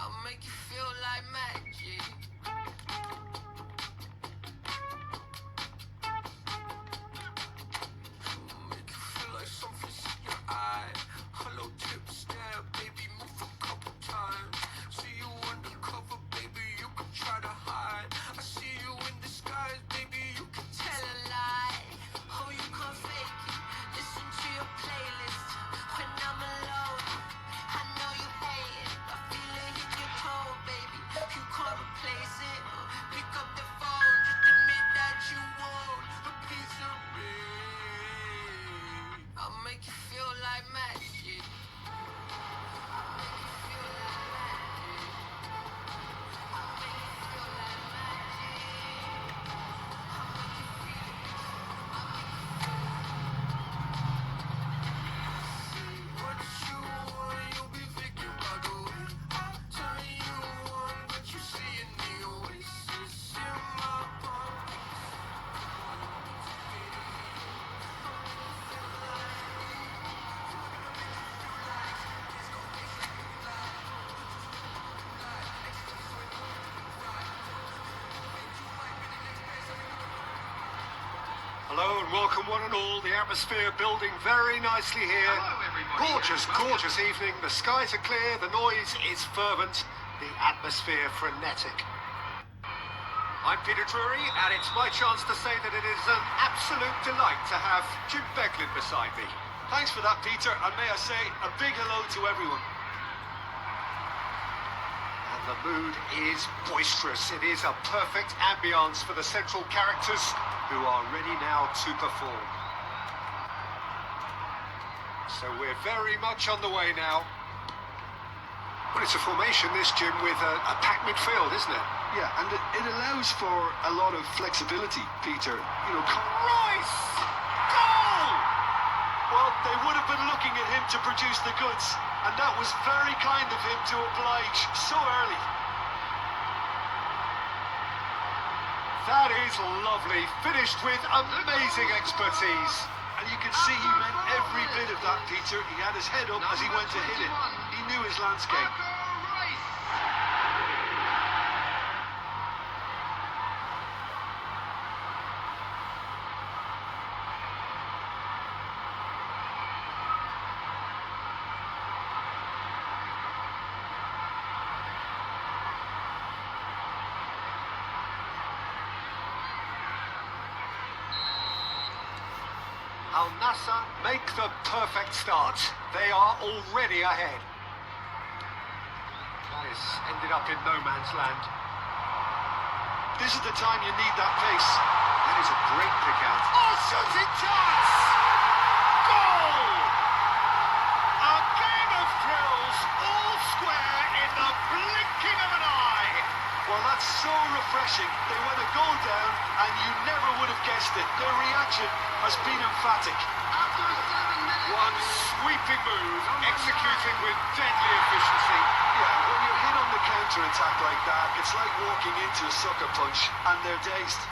I'll make you feel like magic. I'll make you feel like something's in your eye. Hello, tip, stare, baby, move a couple times. See you undercover, baby, you can try to hide. I see you in disguise, baby, you can tell a lie. Oh, you can't fake it. Listen to your playlist when I'm alone. I know you hate it. I feel it in your tone, baby. You can't replace it. Pick up the phone, just admit that you want a piece of me. I'll make you feel like magic. I'll make you feel like magic. I'll make you feel like magic. I'll make you feel it. I'll make you feel it. See what you want, you'll be thinking about the way I turn you on, but you see in the oasis in my palm. Hello and welcome one and all. The atmosphere building very nicely here. Gorgeous, gorgeous evening. The skies are clear, the noise is fervent, the atmosphere frenetic. I'm Peter Drury, and it's my chance to say that it is an absolute delight to have Jim Beglin beside me. Thanks for that, Peter, and may I say a big hello to everyone. And the mood is boisterous. It is a perfect ambience for the central characters who are ready now to perform. So we're very much on the way now. Well, it's a formation, this, Jim, with a packed midfield, isn't it? Yeah, and it allows for a lot of flexibility, Peter. You know, Royce! Goal! well, they would have been looking at him to produce the goods, and that was very kind of him to oblige so early. That is lovely. Finished with amazing expertise. And you can see he meant every bit of that, Peter. He had his head up as he went to hit it. He knew his landscape. Al Nassr make the perfect start. They are already ahead. That has ended up in no man's land. This is the time you need that pace. That is a great pick out. Oh, shooting chance! Goal! A game of thrills, all square in the blinking of an eye. Well, that's so refreshing. They went a goal down, and you never would have guessed it. Their reaction has been emphatic. One sweeping move, executing with deadly efficiency. Yeah, when you're hit on the counter-attack like that, it's like walking into a sucker punch, and they're dazed.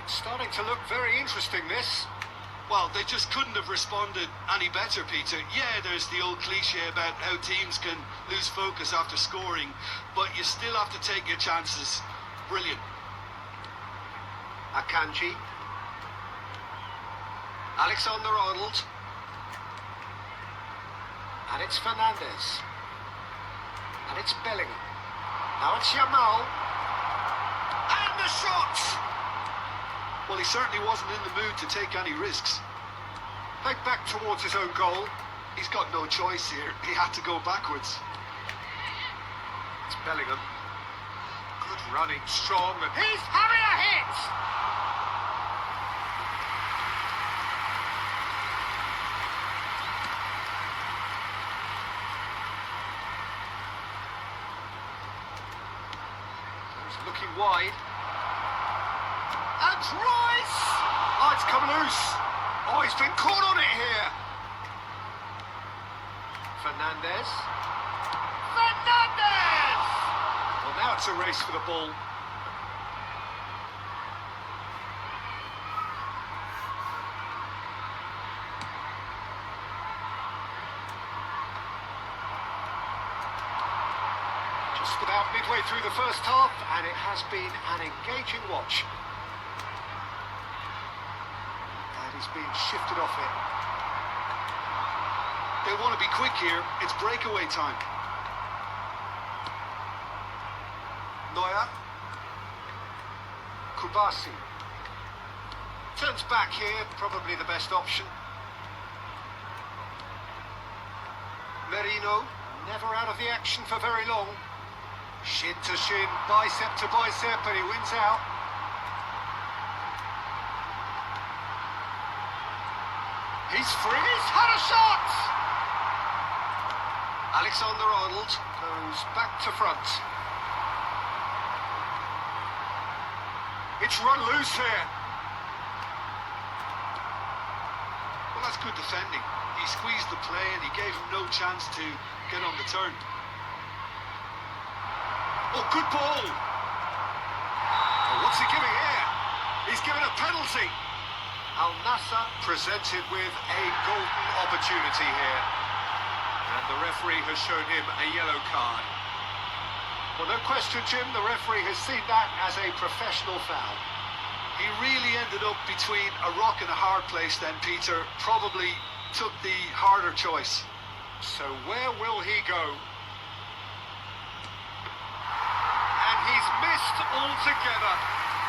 It's starting to look very interesting, this. Well, they just couldn't have responded any better, Peter. Yeah, there's the old cliche about how teams can lose focus after scoring, but you still have to take your chances. Brilliant. Akanji. Alexander-Arnold. And it's Fernandez. And it's Bellingham. Now it's Yamal. And the shot! Well, he certainly wasn't in the mood to take any risks. Peg back towards his own goal. He's got no choice here. He had to go backwards. It's Bellingham. Good running, strong, and he's having a hit! He's looking wide. And Royce! Oh, it's come loose. Oh, he's been caught on it here. Fernandez. Fernandez! Well, now it's a race for the ball. Just about midway through the first half, and it has been an engaging watch. And he's been shifted off it. They want to be quick here. It's breakaway time. Neuer. Kubasi. Turns back here, probably the best option. Merino, never out of the action for very long. Shin to shin, bicep to bicep, and he wins out. He's free, he's had a shot! Alexander-Arnold goes back to front. It's run loose here. Well, that's good defending. He squeezed the play and he gave him no chance to get on the turn. Oh, good ball! Oh, what's he giving here? He's given a penalty. Al Nassr presented with a golden opportunity here. And the referee has shown him a yellow card. Well, no question, Jim, the referee has seen that as a professional foul. He really ended up between a rock and a hard place then, Peter. Probably took the harder choice. So where will he go? And he's missed altogether.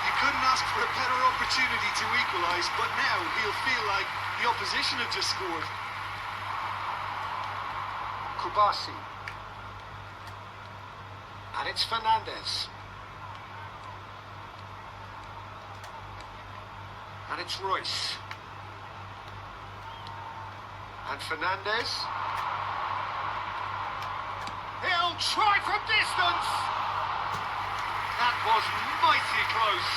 You couldn't ask for a better opportunity to equalise, but now he'll feel like the opposition have just scored. Kubasi. And it's Fernandez. And it's Royce. And Fernandez. He'll try from distance. That was mighty close.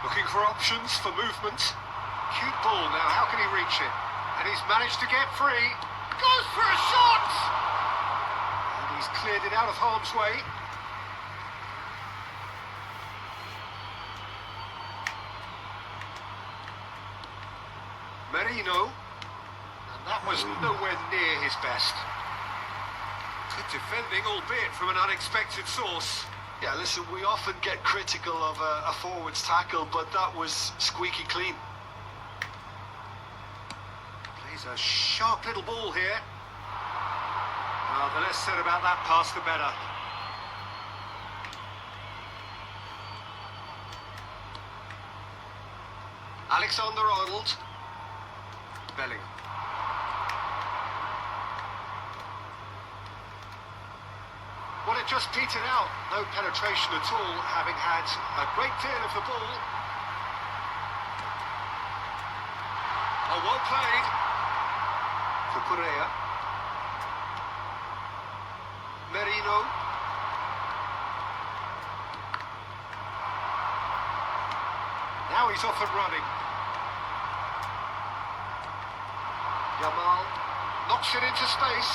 Looking for options for movement. Cute ball now, how can he reach it? And he's managed to get free. Goes for a shot! And he's cleared it out of harm's way. Merino. And that was nowhere near his best. Good defending, albeit from an unexpected source. Yeah, listen, we often get critical of a forward's tackle, but that was squeaky clean. Plays a sharp little ball here. Well, the less said about that pass, the better. Alexander-Arnold. Bellingham. Well, it just petered out. No penetration at all, having had a great deal of the ball. Oh, well played. For Correa. Merino. Now he's off and running. Yamal knocks it into space.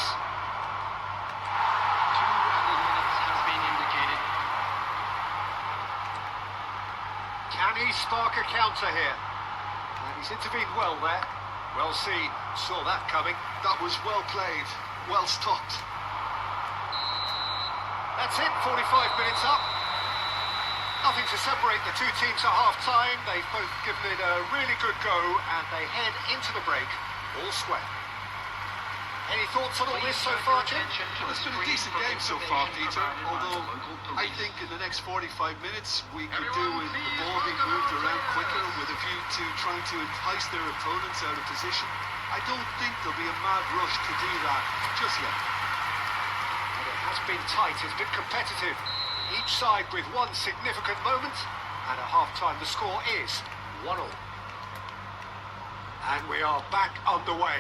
Can he spark a counter here? And he's intervened well there. Well seen. Saw that coming. That was well played, well stopped. That's it, 45 minutes up. Nothing to separate the two teams at half-time. They've both given it a really good go, and they head into the break all square. Any thoughts on all this so far, Jim? Well, it's been a decent game so far, Peter, although I think in the next 45 minutes we could do with the ball being moved around quicker with a view to trying to entice their opponents out of position. I don't think there'll be a mad rush to do that just yet. And it has been tight, it's been competitive. Each side with one significant moment, and at half-time the score is 1-1. And we are back underway.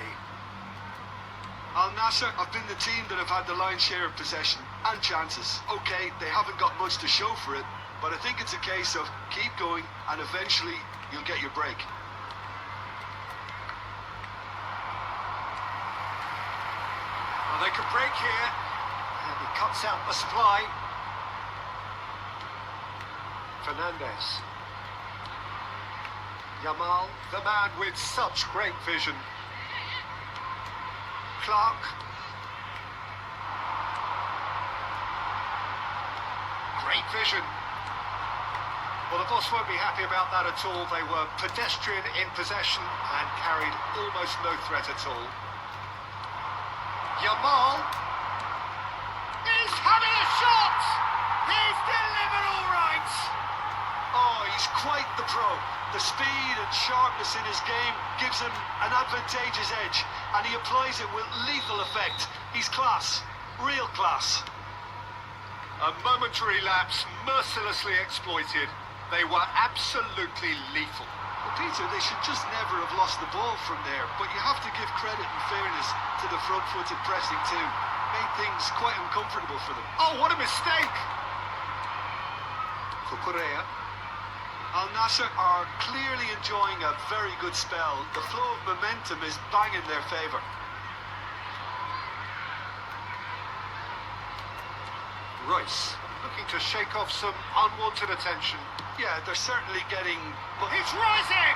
Al Nassr have been the team that have had the lion's share of possession and chances. Okay, they haven't got much to show for it, but I think it's a case of keep going and eventually you'll get your break. Well, they can break here, and he cuts out the supply. Fernandez. Yamal, the man with such great vision. Clark. Great vision. Well, the boss won't be happy about that at all. They were pedestrian in possession and carried almost no threat at all. Yamal. He's having a shot! He's delivered all right! Oh, he's quite the pro. The speed and sharpness in his game gives him an advantageous edge, and he applies it with lethal effect. He's class. Real class. A momentary lapse mercilessly exploited. They were absolutely lethal. Well, Peter, they should just never have lost the ball from there, but you have to give credit and fairness to the front-footed pressing too. Made things quite uncomfortable for them. Oh, what a mistake! Kukurea. Al Nassr are clearly enjoying a very good spell. The flow of momentum is bang in their favour. Royce, looking to shake off some unwanted attention. Yeah, they're certainly getting... He's rising!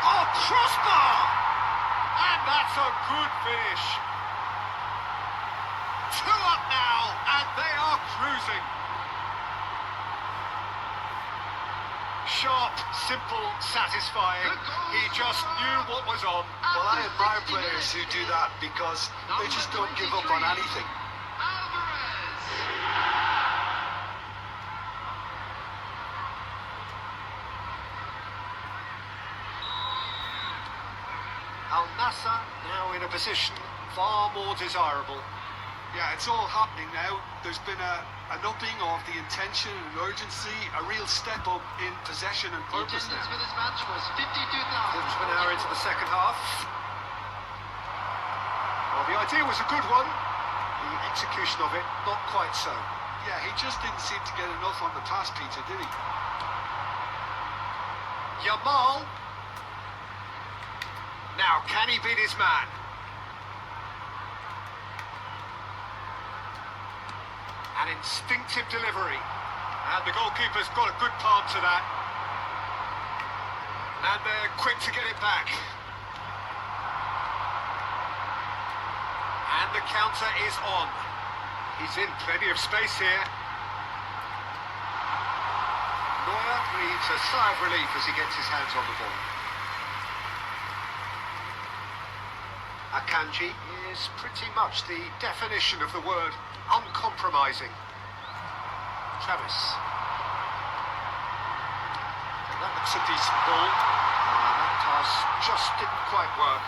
Oh, crossbar! And that's a good finish. 2 up now, and they are cruising. Sharp, simple, satisfying. He just knew what was on. Well, I admire players who do that because they just don't give up on anything. Al Nassr now in a position far more desirable. Yeah, it's all happening now. There's been an upping of the intention and urgency, a real step up in possession and purpose now. For this match was 52,000. Quarter of an hour into the second half. Well, the idea was a good one. The execution of it, not quite so. Yeah, he just didn't seem to get enough on the pass, Peter, did he? Yamal. Now, can he beat his man? An instinctive delivery. And the goalkeeper's got a good palm to that. And they're quick to get it back. And the counter is on. He's in plenty of space here. Neuer breathes a sigh of relief as he gets his hands on the ball. Akanji is pretty much the definition of the word uncompromising. Travis. That looks a decent ball. That pass just didn't quite work.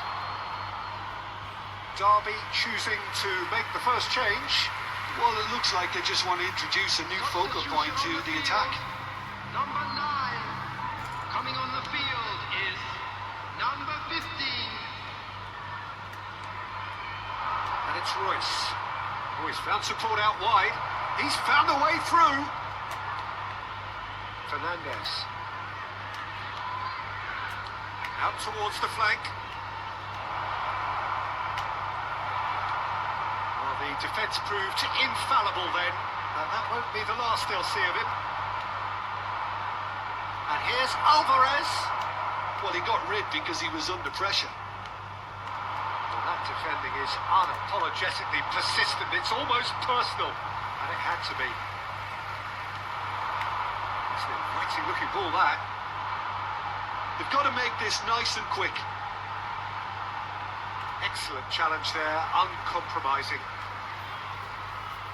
Derby choosing to make the first change. Well, it looks like they just want to introduce a new focal point to the attack. Number 9 coming on the field is number 15. And it's Royce. Oh, he's found support out wide. He's found a way through. Fernandez. Out towards the flank. Well, the defence proved infallible then. And that won't be the last they'll see of him. And here's Alvarez. Well, he got rid because he was under pressure. Well, that defending is unapologetically persistent. It's almost personal. And it had to be. It's an inviting looking ball, that. They've got to make this nice and quick. Excellent challenge there, uncompromising.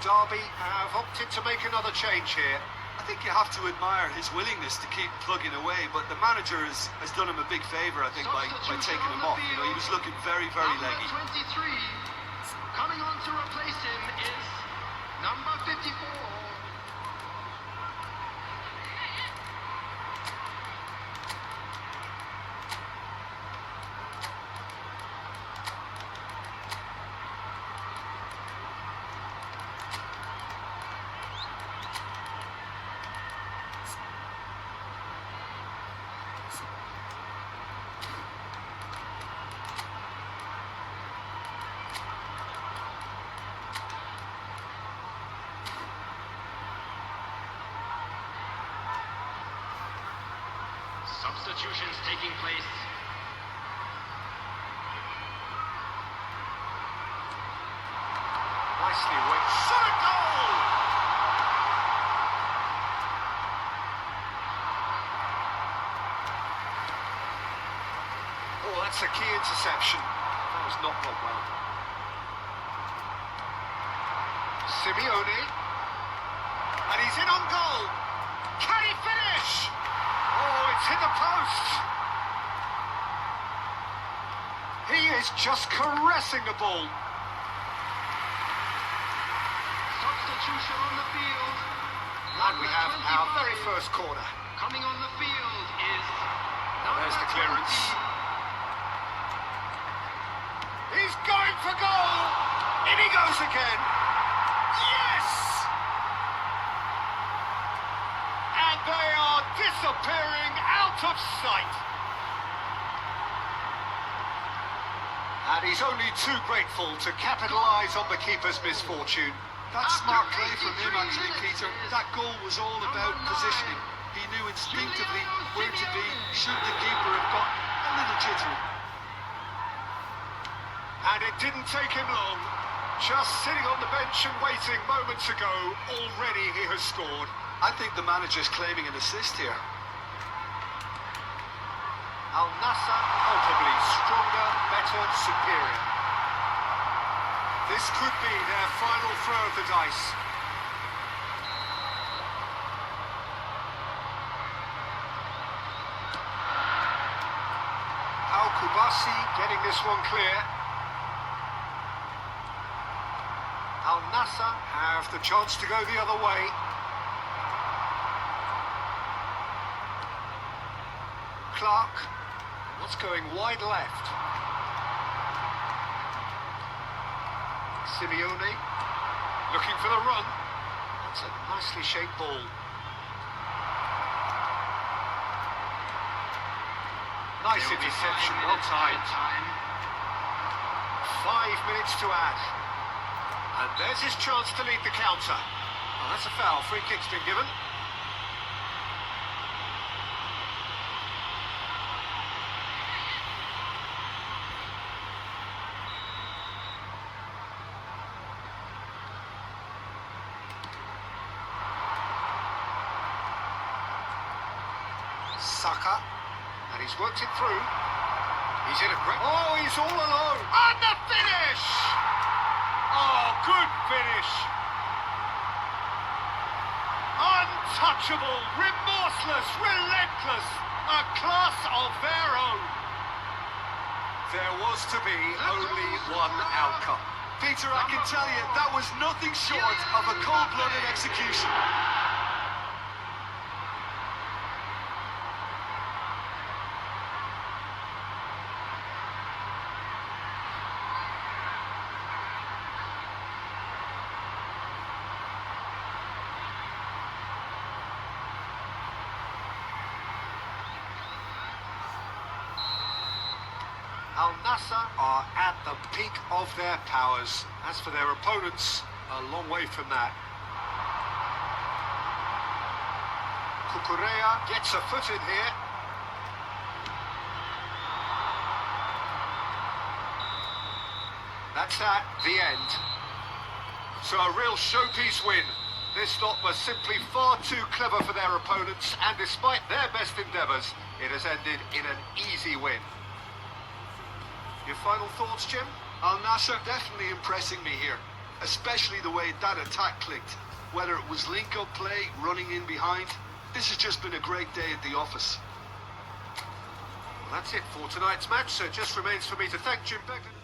Derby have opted to make another change here. I think you have to admire his willingness to keep plugging away, but the manager has done him a big favour, I think, by taking him off. You know, he was looking very, very leggy. Number 23 coming on to replace him is number 54. substitutions taking place. Nicely went. Shot a goal! Oh, that's a key interception. That was not done well. Simeone. And he's in on goal. Can he finish? Oh, it's hit the post. He is just caressing the ball. Substitution on the field. And we have our very first corner. Coming on the field is There's the clearance. He's going for goal. In he goes again. Yes! And they are disappearing out of sight. And he's only too grateful to capitalise on the keeper's misfortune. That's smart play from him, actually, Peter. That goal was all about positioning. He knew instinctively where to be should the keeper have got a little jittery. And it didn't take him long. Just sitting on the bench and waiting moments ago, already he has scored. I think the manager's claiming an assist here. Al Nassr, palpably stronger, better, superior. This could be their final throw of the dice. Al-Kubasi getting this one clear. Al Nassr have the chance to go the other way. Clark, what's going wide left? Simeone, looking for the run. That's a nicely shaped ball. Nice interception, well timed. 5 minutes to add. And there's his chance to lead the counter. Oh, that's a foul. Free kick's been given. Saka, and he's worked it through. He's in a great... Oh, he's all alone. And the finish! Oh, good finish. Untouchable, remorseless, relentless, a class of their own. There was to be only one outcome. Peter, I can tell you, that was nothing short of a cold-blooded execution. Al Nassr are at the peak of their powers. As for their opponents, a long way from that. Kukurea gets a foot in here. That's at the end. So a real showpiece win. This lot was simply far too clever for their opponents, and despite their best endeavours, it has ended in an easy win. Your final thoughts, Jim? Al Nassr definitely impressing me here, especially the way that attack clicked. Whether it was link-up play, running in behind, this has just been a great day at the office. Well, that's it for tonight's match, so it just remains for me to thank Jim Begley.